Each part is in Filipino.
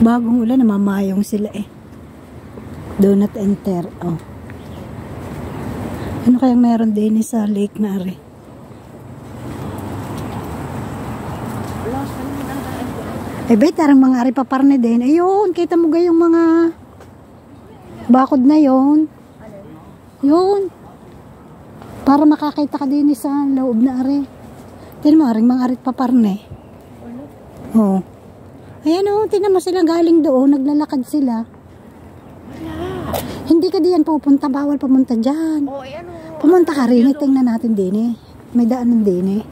Bagong ulan, namamayong sila eh. Do not enter. Oh. Ano kayang meron din sa lake na ari? Eh, bet, tarang mga ari paparne din. Ayun, kita mo gayong mga bakod na yon. Yun. Para makakita ka din sa loob na ari. Tignan mo, aring mga ari paparne. Oo. Ayan o, tignan mo sila galing doon, naglalakad sila. Hindi ka diyan pupunta, bawal pumunta dyan. Pumunta ka rin, tingnan natin din eh. May daanan din eh.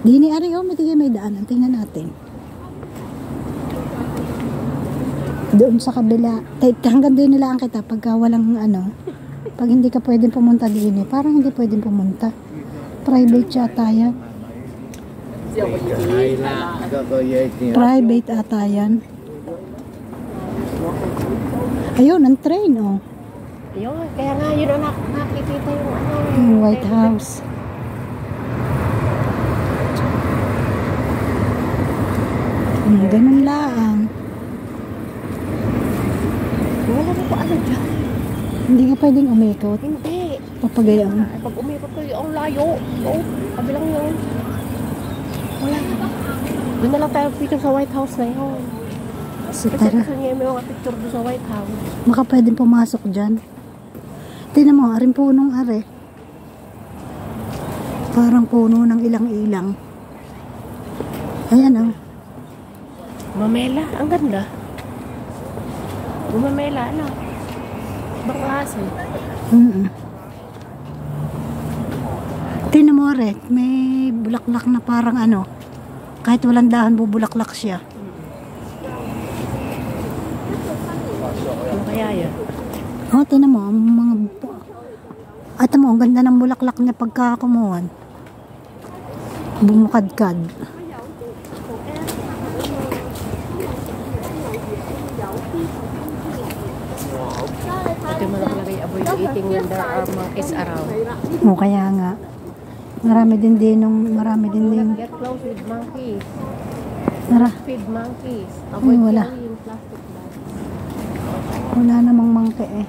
Dini ari o, may daanan, tingnan natin. Doon sa kabila. Hanggang din nila ang kita pagka walang ano. Pag hindi ka pwedeng pumunta din eh. Parang hindi pwedeng pumunta. Private yata yan. Private ata yan. Ayun, ang train oh. Ayun, kaya nga yun ang nakikita yung ano. Yung White House. Ganun lang. Wala na po ano dyan. Hindi ka pwedeng umikot. Hindi. Papagayon. Pag umikot ko yung layo. Oo, kabilang yun. Wala na. Doon na lang tayo picture sa White House na yun. So, kasi tara. gusto niya may mga picture doon sa White House. Baka pwedeng pumasok dyan. Tingnan mo, aring punong are. Parang puno ng ilang-ilang. Ayan oh. Mamela, ang ganda. Mamela, ano? Ibang klase. Tingnan mo are, may bulaklak na parang ano. Kahit walang dahan, bubulaklak siya. Ano kaya yun? Oh, tingnan mo, ang mga... At mo, ang ganda ng bulaklak niya pagkakumuhan. Bumukadkad. Ito mo lang lagay, avoid eating when there are monkeys around. O, kaya nga. Marami din Get close with monkeys. Tara. Feed monkeys. Avoid wala. carrying plastic bags. Wala namang mangke eh.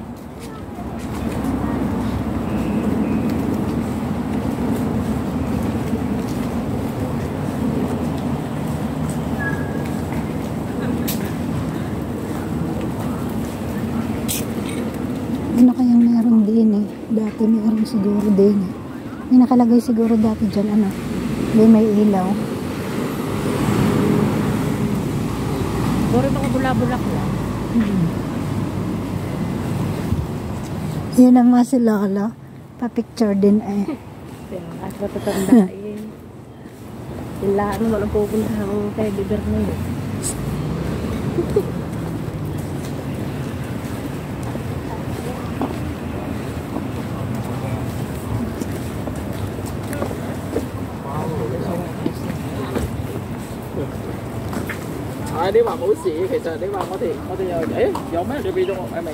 Ano kayang meron din eh. Dati meron siguro din eh. May nakalagay siguro dati dyan ano. May ilaw. Siguro mga bula-bulak lang. Yan ang mga si Lola. Pa-picture din eh. At matatandaan. Yung lahat naman ang pupunta ng teddy bear na yun. Nếu mà冇事，其實你話我哋又有咩你俾咗我明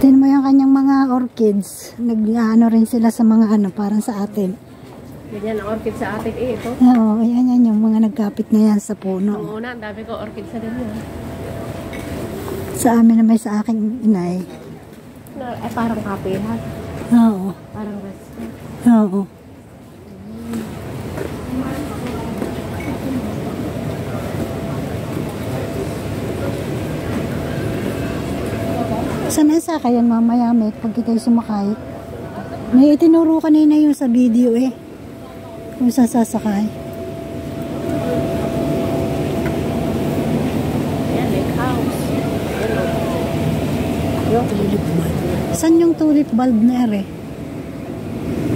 Tingnan mo yung kanyang mga orchids. Nag-ano rin sila sa mga ano, parang sa atin. Ganyan ang orchid sa atin eh, ito. Oo, yan yung mga nagkapit na yan sa puno. Ang una, ang dami ko orchid sa din yan. Sa amin na may sa aking inay. Parang kapihan. Oo. Parang restaurant. Oo. Saan sa kayan mamaya may pag ikay sumakay? May itinuro kanina yung sa video eh. Kung sasakay. Yan, lake house. Yung tulip bulb. Saan yung tulip bulb na ere?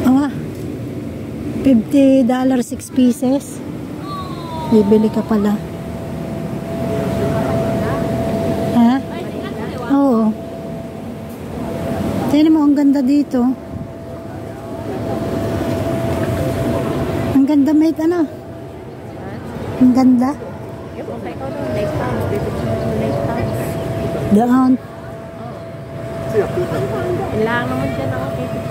Awa. $50, 6 pieces. Bibili ka pala. Ha? Oo. Tignan mo, ang ganda dito. Ang ganda, mate, ano? Ang ganda. Yung okay ko doon, lake house. Doon. Siya, Kailangan naman dyan ako.